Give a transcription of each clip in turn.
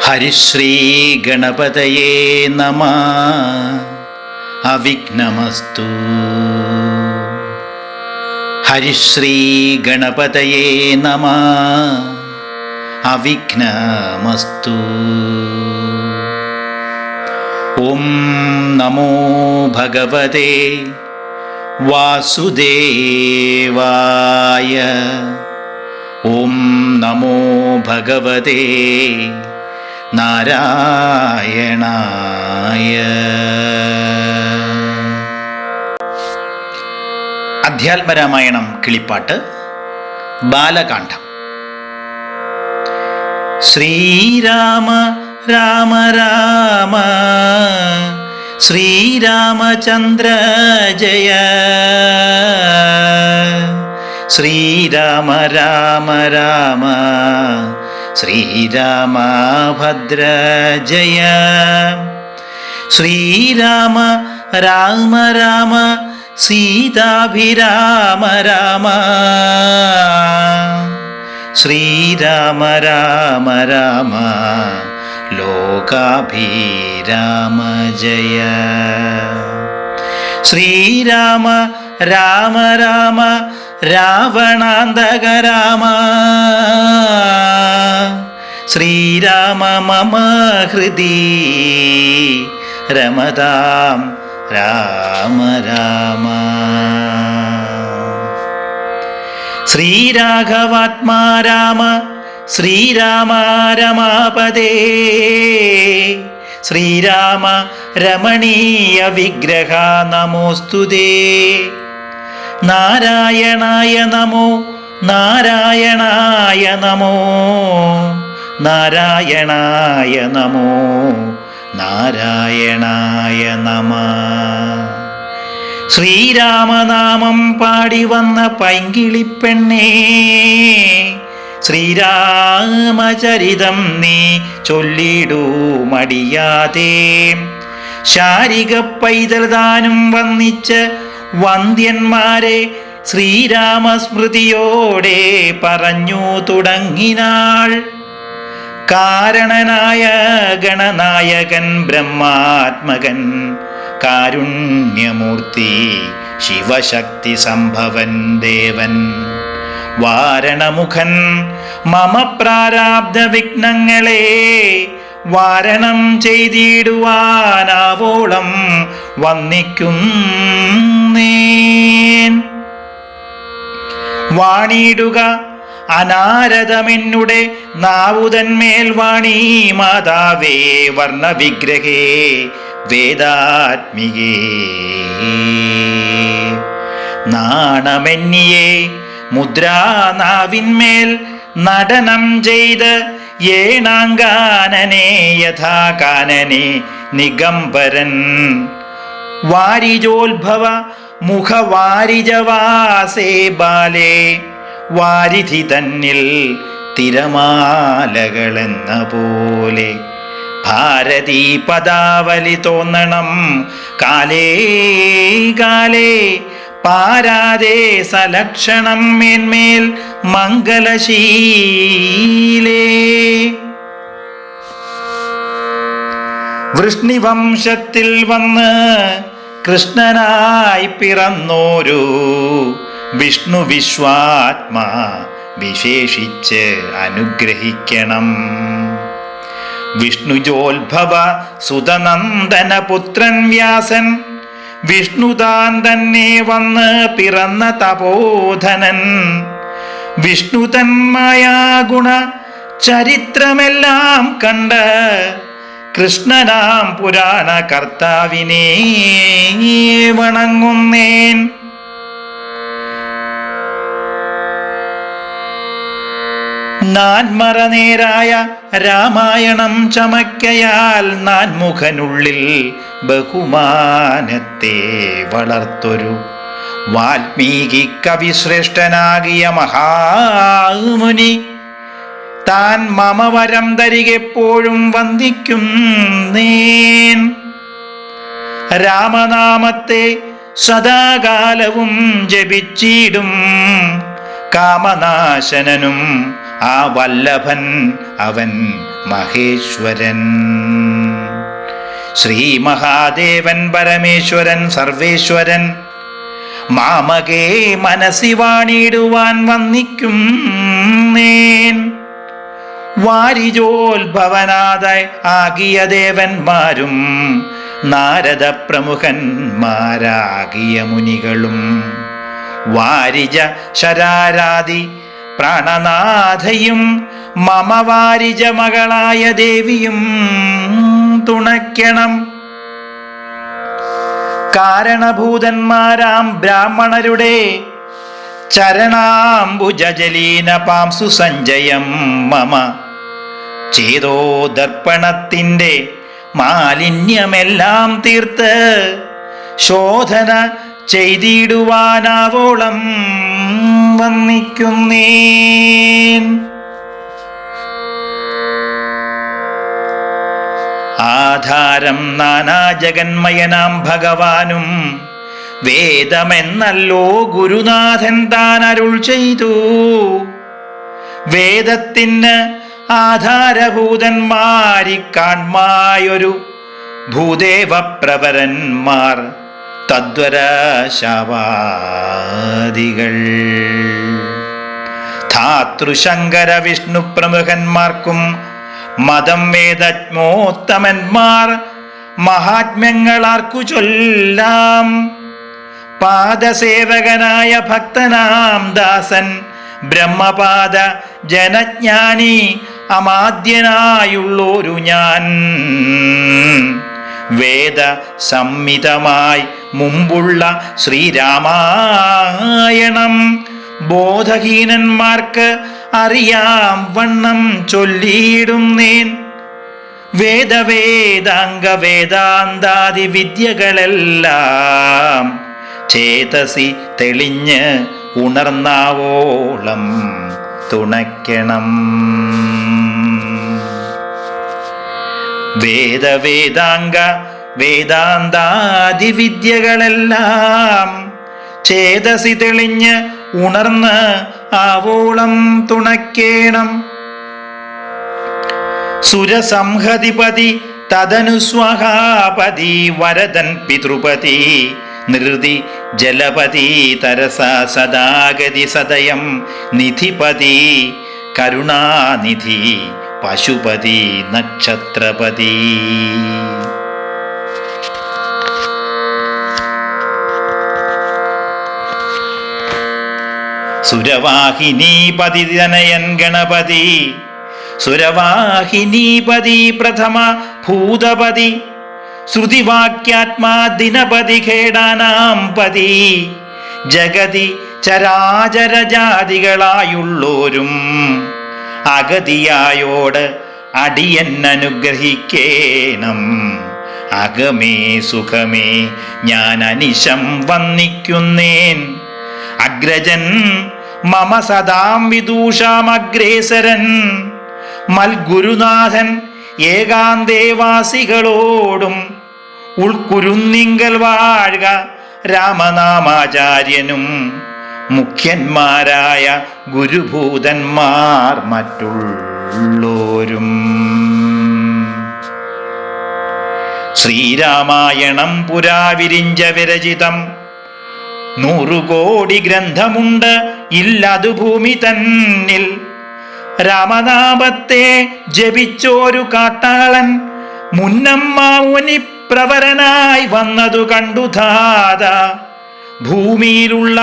ഹരിശ്രീ ഗണപതയേ നമഃ. അവിഘ്നമസ്തു. ഹരിശ്രീ ഗണപതയേ നമഃ. അവിഘ്നമസ്തു. ഓം നമോ ഭഗവതേ വാസുദേവായ. ഓം നമോ ഭഗവതേ നാരായണായ. അധ്യാത്മരാമായണം കിളിപ്പാട്ട് ബാലകാണ്ഡം. ശ്രീരാമ രാമ രാമ ശ്രീരാമചന്ദ്ര ജയ. ശ്രീരാമ രാമ രാമ ശ്രീരാമഭദ്ര ജയ. ശ്രീരാമ രാമ രാമ സീതാഭിരാമ രാമ. ശ്രീരാമ രാമ രാമ ലോകാഭിരാമ ജയ. ശ്രീരാമ രാമ രാമ രാവണാന്തക രാമ. ശ്രീരാമ മമ ഹൃദി രമതാം രാമ രാമ. ശ്രീരാഘവാത്മാ രാമ ശ്രീരാമ രമാപദേ. ശ്രീരാമ രമണീയ വിഗ്രഹ നമോസ്തുതേ. നാരായണായ നമോ നാരായണായ നമോ നാരായണായ നമോ നാരായണായ നമഃ. ശ്രീരാമനാമം പാടി വന്ന പൈങ്കിളിപ്പെണ്ണേ, ശ്രീരാമചരിതം നീ ചൊല്ലിടൂ മടിയാതെ. ശാരിക പൈതൃദാനം വന്നിച്ച് വന്ദ്യന്മാരെ ശ്രീരാമസ്മൃതിയോടെ പറഞ്ഞു തുടങ്ങിനാൾ. കാരണനായ ഗണനായകൻ ബ്രഹ്മാത്മകൻ കാരുണ്യമൂർത്തി ശിവശക്തി സംഭവൻ ദേവൻ വാരണമുഖൻ മമ പ്രാരാബ്ധ വിഘ്നങ്ങളെ വാരണം ചെയ്തിടുവാനാവോളം വന്നിക്കുന്നേൻ. വാണിടുക അനാരതമെന്നുടെ നാവുതന്മേൽ വാണി മാതാവേ വർണ്ണവിഗ്രഹേ വേദാത്മികേ. നാണമെന്നിയെ മുദ്രാനാവിന്മേൽ നടനം ചെയ്ത് ഏണാങ്കാനനെ യഥാകാനനെ നിഗംബരൻ. വാരിജോത്ഭവ മുഖവാരിജവാസേ ബാലേ. വാരിധി തന്നിൽ തിരമാലകളെന്ന പോലെ ഭാരതീ പദാവലി തോന്നണം കാലേ കാലേ. പാരാതെ സലക്ഷണം മേന്മേൽ മംഗലശീലേ. വൃഷ്ണിവംശത്തിൽ വന്ന് കൃഷ്ണനായി പിറന്നോരു വിഷ്ണു വിശ്വാത്മാ വിശേഷിച്ച് അനുഗ്രഹിക്കണം. വിഷ്ണുജോത്ഭവ സുതനന്ദന പുത്രൻ വ്യാസൻ വിഷ്ണുതാൻ തന്നെ വന്ന് പിറന്ന തപോധനൻ. വിഷ്ണുതന്മായാഗുണ ചരിത്രമെല്ലാം കണ്ട് കൃഷ്ണനാം പുരാണ കർത്താവിനെ വണങ്ങുന്നേൻ. നാൻമറനേരായ രാമായണം ചമക്കയാൽ നാൻമുഖനുള്ളിൽ ബഹുമാനത്തെ വളർത്തൊരു വാൽമീകി കവിശ്രേഷ്ഠനാകിയ മഹാമുനി താൻ മമ വരം തരികെപ്പോഴും വന്ദിക്കുന്നേൻ. രാമനാമത്തെ സദാകാലവും ജപിച്ചിടും കാമനാശനനും ആ വല്ലഭൻ അവൻ മഹേശ്വരൻ. ശ്രീ മഹാദേവൻ പരമേശ്വരൻ സർവേശ്വരൻ മാമകേ മനസ്സി വാണിടുവാൻ വന്നിക്കും നേൻ. വാരിജോത്ഭവനാഥായി ആകിയ ദേവന്മാരും നാരദ പ്രമുഖന്മാരാകിയ മുനികളും വാരിജ ശരാരാതി പ്രാണനാഥയും മമ വാരിജ മകളായ ദേവിയും തുണയ്ക്കണം. കാരണഭൂതന്മാരാം ബ്രാഹ്മണരുടെ ചരണാംബുജലീന പാംസു സഞ്ജയം മമ ചേതോ ദർപ്പണത്തിൻ്റെ മാലിന്യമെല്ലാം തീർത്ത് ശോധന ചെയ്തിടുവാനാവോളം വന്നിക്കുന്നേൻ. ആധാരം നാനാജഗന്മയനാം ഭഗവാനും വേദമെന്നല്ലോ ഗുരുനാഥൻ താൻ അരുൾ ചെയ്തു. വേദത്തിന് ആധാരഭൂതന്മാരിക്കാൺമായൊരു ഭൂദേവപ്രവരന്മാർ തദ്വര ശാവാദികൾ ധാതൃശങ്കര വിഷ്ണു പ്രമുഖന്മാർക്കും മതം വേദജ്ഞോത്തമന്മാർ മഹാത്മ്യങ്ങളാർക്കു ചൊല്ലാം. പാദസേവകനായ ഭക്തനാം ദാസൻ ബ്രഹ്മപാദ ജനജ്ഞാനി അമാദ്യനായുള്ളൊരു ഞാൻ വേദ സംഹിതമായി മുമ്പുള്ള ശ്രീരാമായണം ബോധഹീനന്മാർക്ക് അറിയാം വണ്ണം ചൊല്ലിയിടുന്നേൻ. വേദവേദാംഗ വേദാന്താദി വിദ്യകളെല്ലാം ചേതസി തെളിഞ്ഞ് ഉണർന്നാവോളം തുണയ്ക്കണം. വേദവേദാംഗ വേദാന്താദി വിദ്യകളെല്ലാം ചേതസി തെളിഞ്ഞ് ഉണർന്ന് ആവോളം തുണയ്ക്കേണം. സുരസംഹതിപതി തദനുസ്വഹാപതി വരദൻ പിതൃപതി നൃതി ജലപതി തരസ സദാഗതി സദയം നിധിപതി കരുണാനിധി പശുപതി നക്ഷത്രപതി. സുരവാഹിനീപതി തനയൻ ഗണപതി സുരവാഹിനീപതി പ്രഥമ ഭൂതപതി ശ്രുതിവാക്യാത്മാ ദിനപതി ഖേടാനാം പതി ജഗതി ചരാചരജാതികളായുള്ളോരും അഗതിയായോട് അടിയന്നനുഗ്രഹിക്കേണം. അകമേ സുഖമേ ഞാൻ അനിശം വന്നിക്കുന്നേൻ. അഗ്രജൻ മമ സദാം വിദൂഷാമഗ്രേസരൻ മൽഗുരുനാഥൻ ഏകാന്തേവാസികളോടും ഉൾക്കുരുന്നിങ്കൽ വാഴ്ക രാമനാമാചാര്യനും മുഖ്യന്മാരായ ഗുരുഭൂതന്മാർ മറ്റുള്ളോരും. ശ്രീരാമായണം പുരാ വിരിഞ്ച വിരചിതം 100 കോടി ഗ്രന്ഥമുണ്ട് ഇല്ലതു ഭൂമി തന്നിൽ. രാമനാമത്തെ ജപിച്ചോരു കാട്ടാളൻ മുന്നമ്മാമുനി പ്രവരനായി വന്നതു കണ്ടു ധാത. ഭൂമിയിലുള്ള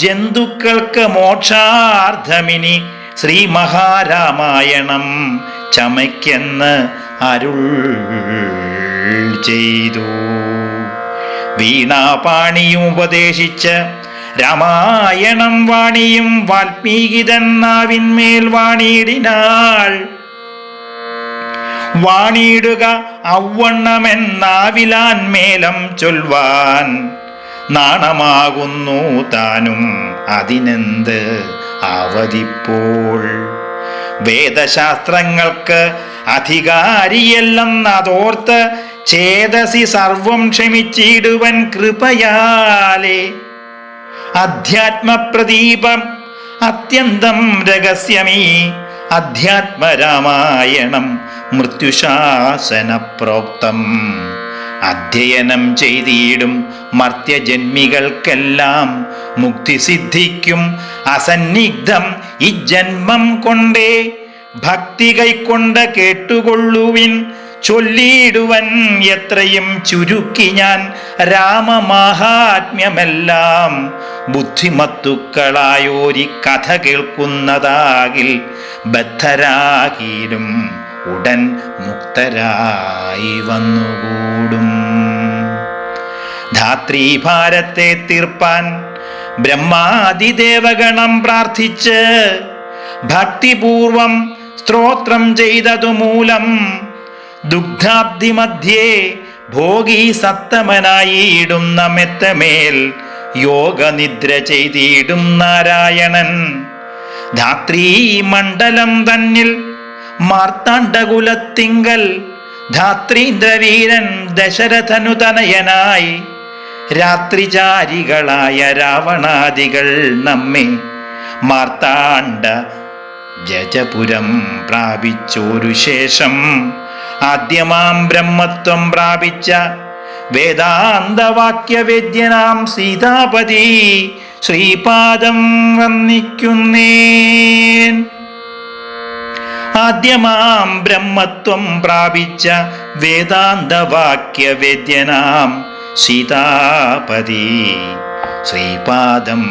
ജന്തുക്കൾക്ക് മോക്ഷാർത്ഥമിനി ശ്രീ മഹാരാമായണം ചമയ്ക്കെന്ന് അരുൾ ചെയ്തു. വീണാപാണിയും ഉപദേശിച്ച് രാമായണം വാണിയും വാൽമീകിതൻ നാവിന്മേൽ വാണിയിടിനാൾ. വാണിയിടുക ഔവണ്ണമെന്നാവിലാൻമേലം ചൊൽവാൻ നാണമാകുന്നു താനും അതിനെന്ത് അവധിപ്പോൾ. വേദശാസ്ത്രങ്ങൾക്ക് അധികാരിയല്ലെന്നതോർത്ത് ചേതസി സർവം ക്ഷമിച്ചിടുവൻ കൃപയാലേ. അധ്യാത്മപ്രദീപം അത്യന്തം രഹസ്യമീ അധ്യാത്മരാമായണം മൃത്യുശാസന പ്രോക്തം. അധ്യയനം ചെയ്തിടും മർത്യജന്മികൾക്കെല്ലാം മുക്തി സിദ്ധിക്കും അസന്നിഗ്ധം ഈ ജന്മം കൊണ്ടേ. ഭക്തി കൈക്കൊണ്ട കേട്ടുകൊള്ളുവിൻ, ചൊല്ലിയിടുവൻ എത്രയും ചുരുക്കി ഞാൻ രാമമാഹാത്മ്യമെല്ലാം. ബുദ്ധിമത്തുക്കളായോരി കഥ കേൾക്കുന്നതാകിൽ ബദ്ധരാകിലും ഉടൻ മുക്തരായി വന്നുകൂടും. ധാത്രീഭാരത്തെ തീർപ്പാൻ ബ്രഹ്മാദിദേവഗണം പ്രാർത്ഥിച്ച് ഭക്തിപൂർവം സ്തോത്രം ചെയ്തതുമൂലം ദുഗ്ധാബ്ദി മധ്യേ ഭോഗി സത്തമനായിടുന്ന മെത്തമേൽ യോഗനിദ്ര ചെയ്തിടും നാരായണൻ. ധാത്രീ മണ്ഡലം തന്നിൽ മാർത്താണ്ഡകുലത്തിങ്കൽ ധാത്രീന്ദ്രവീരൻ ദശരഥനുതനയനായി രാത്രിചാരികളായ രാവണാദികൾ നമ്മെ മാർത്താണ്ഡ ജജപുരം പ്രാപിച്ചോരു ശേഷം ആദ്യമാം ബ്രഹ്മത്വം പ്രാപിച്ച വേദാന്തവാക്യവേദ്യനാം സീതാപതി ശ്രീപാദം വന്ദിക്കുന്നേൻ. ആദ്യമാം ബ്രഹ്മത്വം പ്രാപിച്ച വേദാന്തവാക്യവേദ്യനാം സീതാപതി ശ്രീപാദം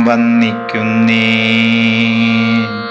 വന്ദിക്കുന്നേൻ.